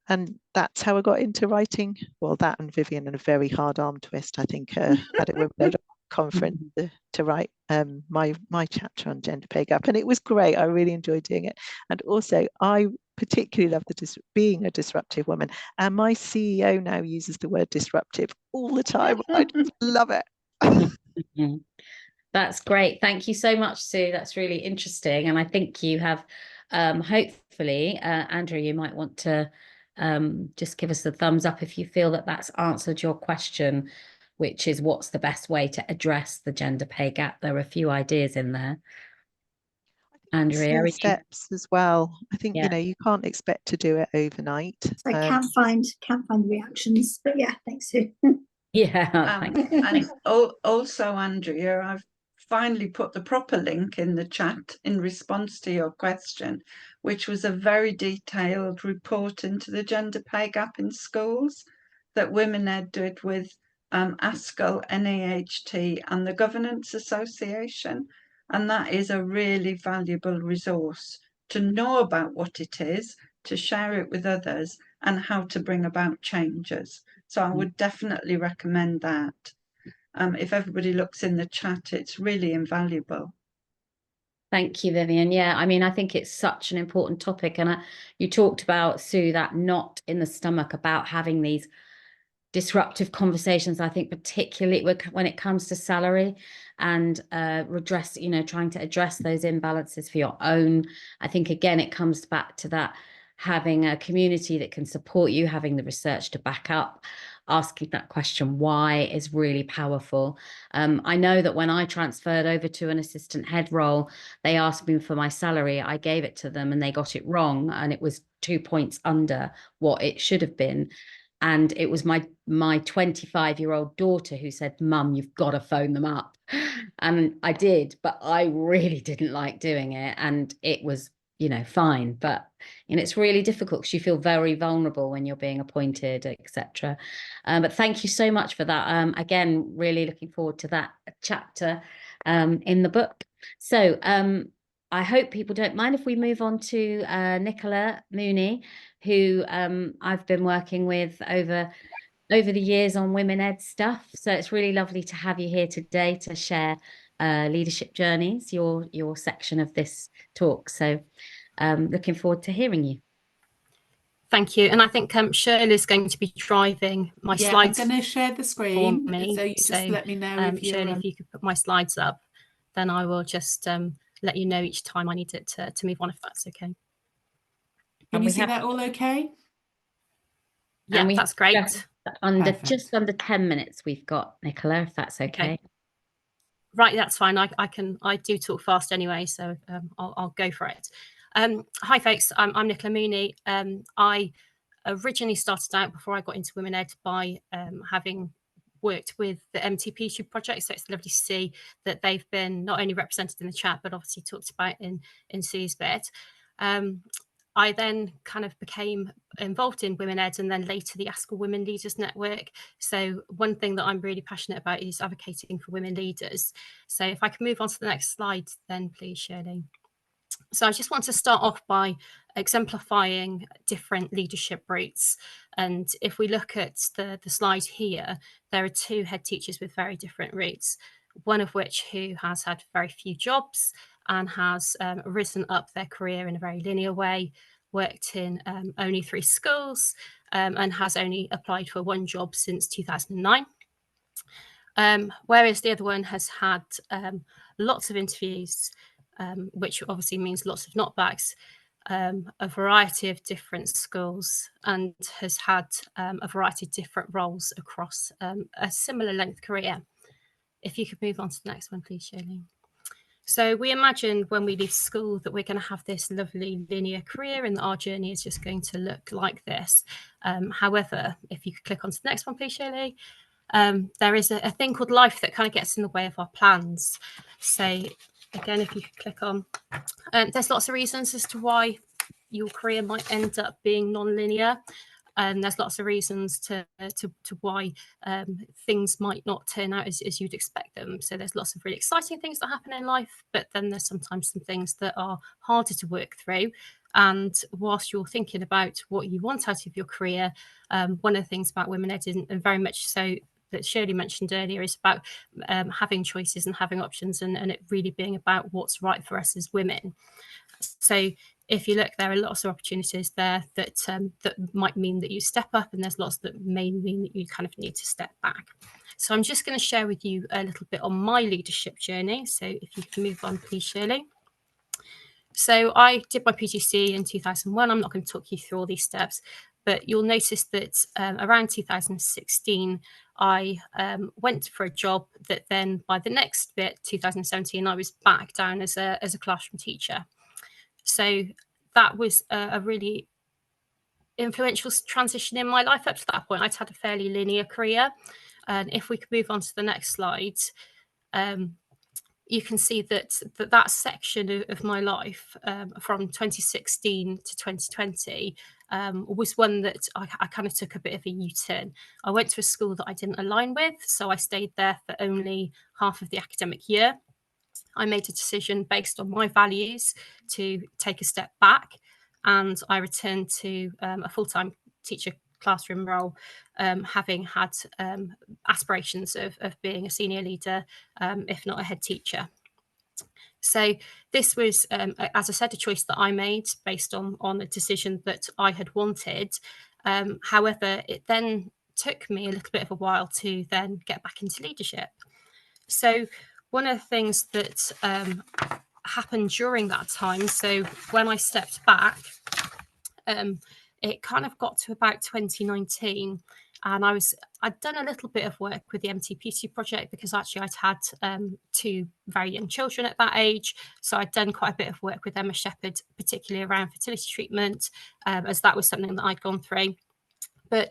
And that's how I got into writing. Well, that and Vivian, and a very hard arm twist, I think, at a WomenEd conference to write my chapter on gender pay gap. And it was great. I really enjoyed doing it. And also, I particularly love being a disruptive woman. And my CEO now uses the word disruptive all the time. I just love it. That's great. Thank you so much, Sue. That's really interesting. And I think you have, hopefully, Andrew, you might want to just give us a thumbs up if you feel that that's answered your question, which is what's the best way to address the gender pay gap. There are a few ideas in there. Andrea, small steps as well. I think, you know, you can't expect to do it overnight. So I can't find reactions, but yeah, thanks, Sue. Yeah. And also, Andrea, I've finally put the proper link in the chat in response to your question, which was a very detailed report into the gender pay gap in schools that WomenEd did with ASCL, NAHT and the Governance Association. And that is a really valuable resource to know about what it is, to share it with others, and how to bring about changes. So I would definitely recommend that. If everybody looks in the chat, it's really invaluable. Thank you, Vivian. Yeah, I mean, I think it's such an important topic. And you talked about, Sue, that knot in the stomach about having these disruptive conversations. I think particularly when it comes to salary and redress, you know, trying to address those imbalances for your own. I think, again, it comes back to that, having a community that can support you, having the research to back up, asking that question why is really powerful. I know that when I transferred over to an assistant head role, they asked me for my salary. I gave it to them and they got it wrong, and it was 2 points under what it should have been. And it was my 25-year-old daughter who said, "Mum, you've got to phone them up." And I did, but I really didn't like doing it. And it was, you know, fine. But, you know, it's really difficult because you feel very vulnerable when you're being appointed, etc. But thank you so much for that. Again, really looking forward to that chapter in the book. So I hope people don't mind if we move on to Nicola Mooney, who I've been working with over the years on WomenEd stuff. So it's really lovely to have you here today to share leadership journeys, your section of this talk. So looking forward to hearing you. Thank you. And I think Shirley's going to be driving my slides. I'm going to share the screen. For me. So you just let me know if you're... Shirley, if you could put my slides up, then I will just let you know each time I need it to move on, if that's okay. Can you see that all okay? Yeah, that's great. Just under 10 minutes we've got, Nicola, if that's okay. Right, that's fine. I do talk fast anyway, so I'll go for it. Hi folks, I'm Nicola Mooney. I originally started out, before I got into WomenEd, by having worked with the MTP Tube project, so it's lovely to see that they've been not only represented in the chat but obviously talked about in Sue's bit. I then kind of became involved in WomenEd and then later the ASCL Women Leaders Network. So one thing that I'm really passionate about is advocating for women leaders. So if I can move on to the next slide then, please, Shirley. So I just want to start off by exemplifying different leadership routes. And if we look at the slide here, there are two head teachers with very different routes, one of which who has had very few jobs and has risen up their career in a very linear way, worked in only 3 schools, and has only applied for 1 job since 2009. Whereas the other one has had lots of interviews, which obviously means lots of knockbacks, a variety of different schools, and has had a variety of different roles across a similar length career. If you could move on to the next one, please, Shirley. So we imagine when we leave school that we're going to have this lovely linear career and that our journey is just going to look like this. However, if you could click on to the next one, please, Shirley. There is a thing called life that kind of gets in the way of our plans. So again, if you could click on, there's lots of reasons as to why your career might end up being non-linear. And there's lots of reasons to why things might not turn out as you'd expect them. So there's lots of really exciting things that happen in life, but then there's sometimes some things that are harder to work through. And whilst you're thinking about what you want out of your career, one of the things about WomenEd, and very much so that Shirley mentioned earlier, is about having choices and having options, and it really being about what's right for us as women. So if you look, there are lots of opportunities there that that might mean that you step up, and there's lots that may mean that you kind of need to step back. So I'm just going to share with you a little bit on my leadership journey. So if you can move on, please, Shirley. So I did my PGCE in 2001. I'm not going to talk you through all these steps, but you'll notice that around 2016, I went for a job that then by the next bit, 2017, I was back down as a classroom teacher. So that was a really influential transition in my life. Up to that point, I'd had a fairly linear career. And if we could move on to the next slide, you can see that section of my life from 2016 to 2020 was one that I kind of took a bit of a U-turn. I went to a school that I didn't align with, so I stayed there for only half of the academic year. I made a decision based on my values to take a step back, and I returned to a full-time teacher classroom role, having had aspirations of being a senior leader, if not a head teacher. So this was, as I said, a choice that I made based on a decision that I had wanted. However, it then took me a little bit of a while to then get back into leadership. So one of the things that happened during that time, so when I stepped back, it kind of got to about 2019, and I'd done a little bit of work with the MTPT project, because actually I'd had two very young children at that age. So I'd done quite a bit of work with Emma Shepherd, particularly around fertility treatment, as that was something that I'd gone through. But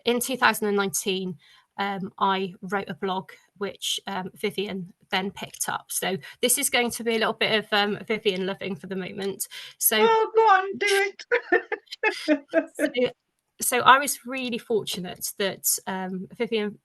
in 2019, I wrote a blog which Vivian then picked up. So this is going to be a little bit of Vivian loving for the moment. So go on, do it. So I was really fortunate that Vivian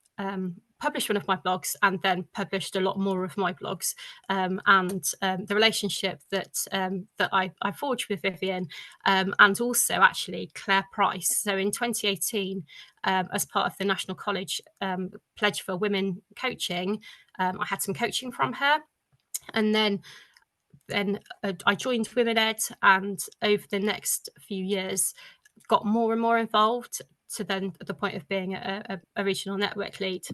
published one of my blogs, and then published a lot more of my blogs, and the relationship that I forged with Vivian, and also actually Claire Price. So in 2018, as part of the National College Pledge for Women Coaching, I had some coaching from her, and then I joined WomenEd, and over the next few years got more and more involved, to then the point of being a regional network lead,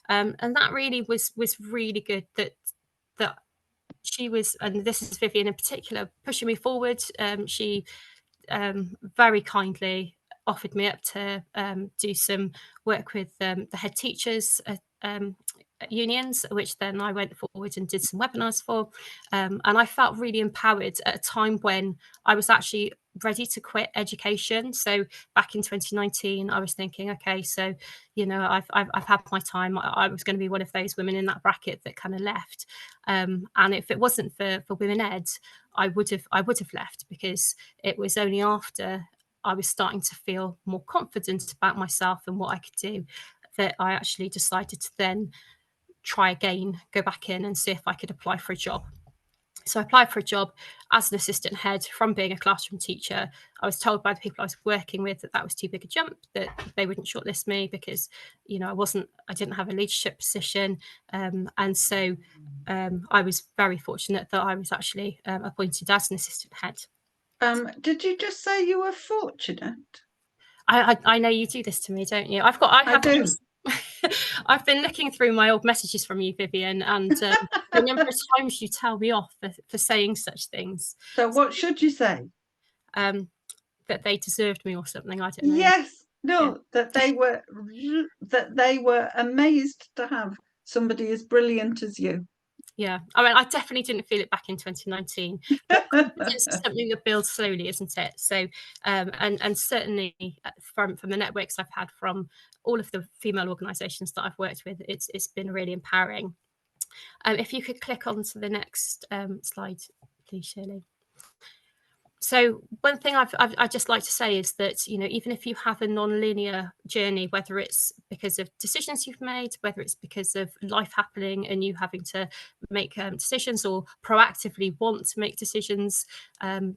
and that really was really good that she was, and this is Vivian in particular, pushing me forward. She very kindly offered me up to do some work with the head teachers unions, which then I went forward and did some webinars for, and I felt really empowered at a time when I was actually ready to quit education. So back in 2019, I was thinking, okay, so I've had my time. I was going to be one of those women in that bracket that kind of left, and if it wasn't for WomenEd, I would have left, because it was only after I was starting to feel more confident about myself and what I could do that I actually decided to then try again, go back in and see if I could apply for a job. So I applied for a job as an assistant head from being a classroom teacher. I was told by the people I was working with that was too big a jump, that they wouldn't shortlist me because, I didn't have a leadership position. And so I was very fortunate that I was actually appointed as an assistant head. Did you just say you were fortunate? I know you do this to me, don't you? I do. I've been looking through my old messages from you, Vivian, and the number of times you tell me off for saying such things. So what should you say? That they deserved me or something. I don't know. Yes, no, Yeah. that they were amazed to have somebody as brilliant as you. Yeah, I mean, I definitely didn't feel it back in 2019. But confidence is something that builds slowly, isn't it? So, and certainly from the networks I've had from all of the female organisations that I've worked with, it's been really empowering. If you could click on to the next slide, please, Shirley. So one thing I'd just like to say is that, you know, even if you have a non-linear journey, whether it's because of decisions you've made, whether it's because of life happening and you having to make decisions, or proactively want to make decisions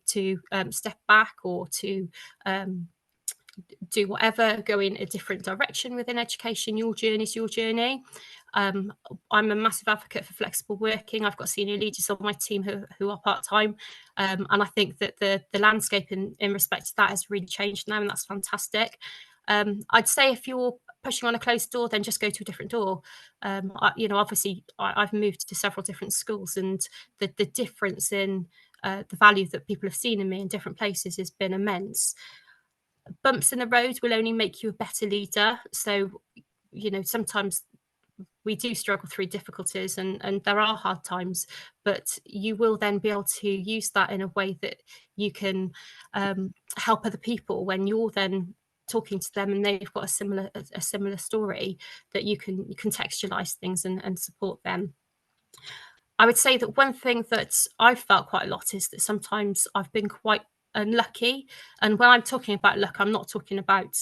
to step back or to do whatever, go in a different direction within education, your journey is your journey. I'm a massive advocate for flexible working. I've got senior leaders on my team who are part-time, and I think that the landscape in respect to that has really changed now, and that's fantastic. I'd say if you're pushing on a closed door, then just go to a different door. You know, obviously I've moved to several different schools, and the difference in the value that people have seen in me in different places has been immense. Bumps in the road will only make you a better leader. So, you know, sometimes we do struggle through difficulties, and there are hard times, but you will then be able to use that in a way that you can help other people when you're then talking to them and they've got a similar story, that you can contextualize things and support them. I would say that one thing that I've felt quite a lot is that sometimes I've been quite unlucky. And when I'm talking about luck, I'm not talking about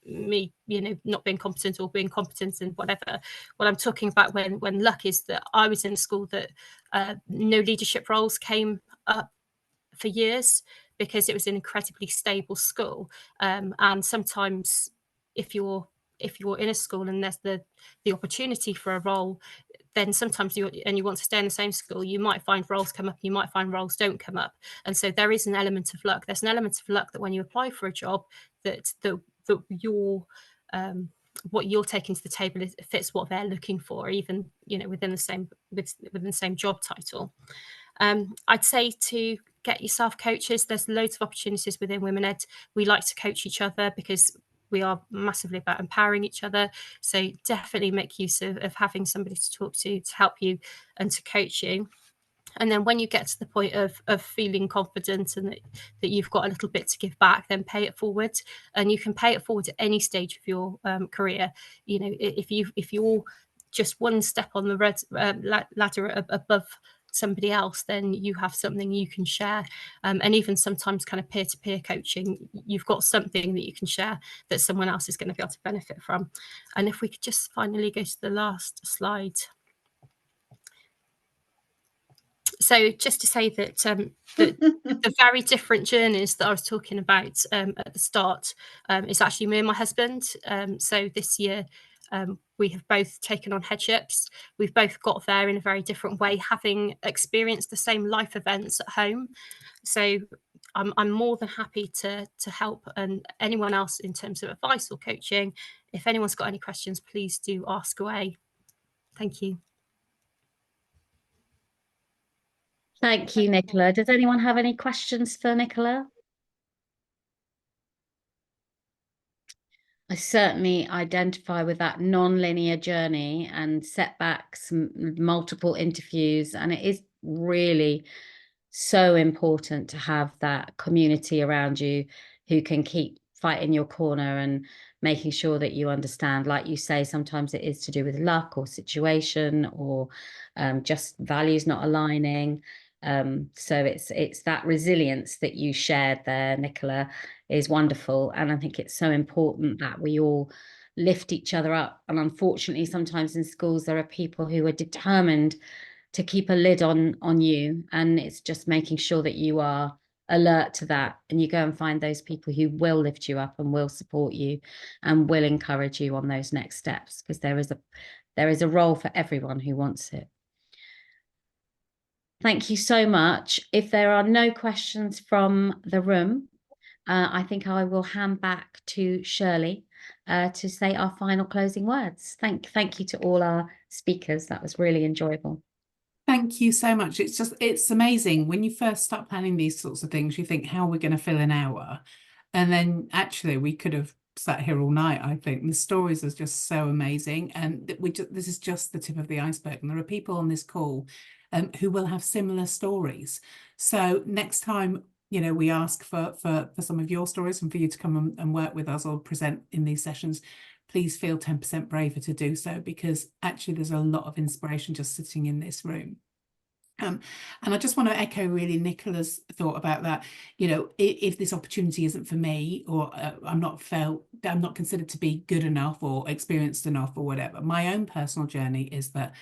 me, you know, not being competent or being competent and whatever. What I'm talking about when luck is that I was in a school that no leadership roles came up for years, because it was an incredibly stable school. And sometimes if you're in a school and there's the opportunity for a role, then sometimes you want to stay in the same school, you might find roles come up, you might find roles don't come up. And so there is an element of luck. There's an element of luck that when you apply for a job, that your what you're taking to the table fits what they're looking for, even, you know, within the same job title. I'd say to get yourself coaches. There's loads of opportunities within WomenEd. We like to coach each other because we are massively about empowering each other. So definitely make use of having somebody to talk to help you and to coach you. And then when you get to the point of feeling confident and that you've got a little bit to give back, then pay it forward. And you can pay it forward at any stage of your career. You know, if you're just one step on the ladder above somebody else, then you have something you can share. And even sometimes kind of peer-to-peer coaching, you've got something that you can share that someone else is going to be able to benefit from. And if we could just finally go to the last slide. So just to say that the very different journeys that I was talking about at the start is actually me and my husband. So this year we have both taken on headships. We've both got there in a very different way, having experienced the same life events at home. So I'm more than happy to help, and anyone else in terms of advice or coaching. If anyone's got any questions, please do ask away. Thank you. Thank you, Nicola. Does anyone have any questions for Nicola? I certainly identify with that non-linear journey and setbacks, multiple interviews, and it is really so important to have that community around you who can keep fighting your corner and making sure that you understand. Like you say, sometimes it is to do with luck or situation or just values not aligning. So it's that resilience that you shared there, Nicola, is wonderful. And I think it's so important that we all lift each other up. And unfortunately, sometimes in schools, there are people who are determined to keep a lid on you. And it's just making sure that you are alert to that, and you go and find those people who will lift you up and will support you and will encourage you on those next steps, because there is a role for everyone who wants it. Thank you so much. If there are no questions from the room, I think I will hand back to Shirley to say our final closing words. Thank you to all our speakers. That was really enjoyable. Thank you so much. It's amazing. When you first start planning these sorts of things, you think, how are we going to fill an hour? And then actually we could have sat here all night. I think the stories are just so amazing. And this is just the tip of the iceberg. And there are people on this call who will have similar stories. So next time, you know, we ask for some of your stories and for you to come and work with us or present in these sessions, please feel 10% braver to do so, because actually there's a lot of inspiration just sitting in this room. And I just want to echo really Nicola's thought about that. You know, if this opportunity isn't for me, or I'm not considered to be good enough or experienced enough or whatever, my own personal journey is that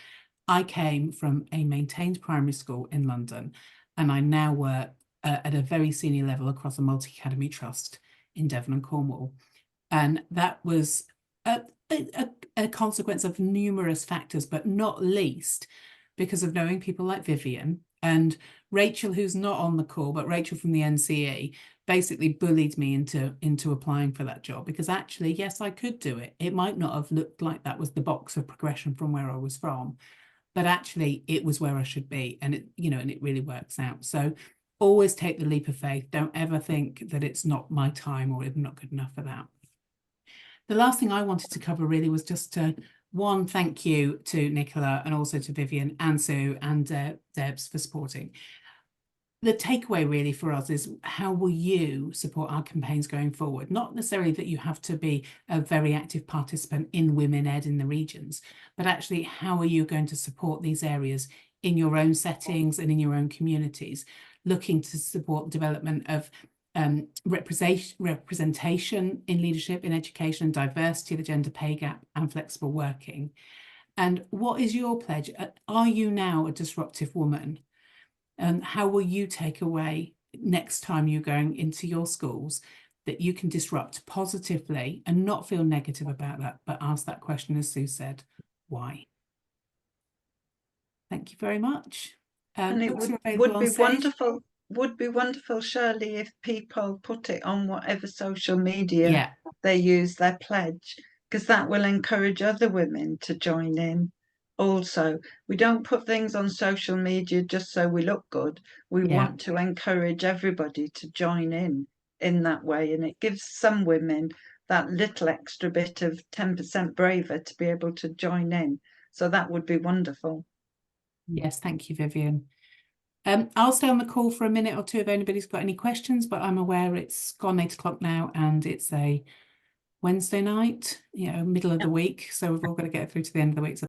I came from a maintained primary school in London, and I now work at a very senior level across a multi-academy trust in Devon and Cornwall. And that was a consequence of numerous factors, but not least because of knowing people like Vivian and Rachel, who's not on the call, but Rachel from the NCE basically bullied me into applying for that job, because actually, yes, I could do it. It might not have looked like that was the box of progression from where I was from, but actually it was where I should be. And it, you know, and it really works out. So always take the leap of faith. Don't ever think that it's not my time or I'm not good enough for that. The last thing I wanted to cover really was just to one, thank you to Nicola and also to Vivian and Sue and Debs for supporting. The takeaway really for us is, how will you support our campaigns going forward? Not necessarily that you have to be a very active participant in WomenEd in the regions, but actually how are you going to support these areas in your own settings and in your own communities, looking to support development of representation in leadership, in education, diversity, the gender pay gap, and flexible working. And what is your pledge? Are you now a disruptive woman? And how will you take away next time you're going into your schools that you can disrupt positively and not feel negative about that, but ask that question, as Sue said, why? Thank you very much. And it would be wonderful, Shirley, if people put it on whatever social media they use their pledge, because that will encourage other women to join in. Also, we don't put things on social media just so we look good. We want to encourage everybody to join in that way, and it gives some women that little extra bit of 10% braver to be able to join in. So that would be wonderful. Yes, thank you, Vivian. I'll stay on the call for a minute or two if anybody's got any questions, but I'm aware it's gone 8 o'clock now and it's a Wednesday night, you know, middle of the week. So we've all got to get through to the end of the week. So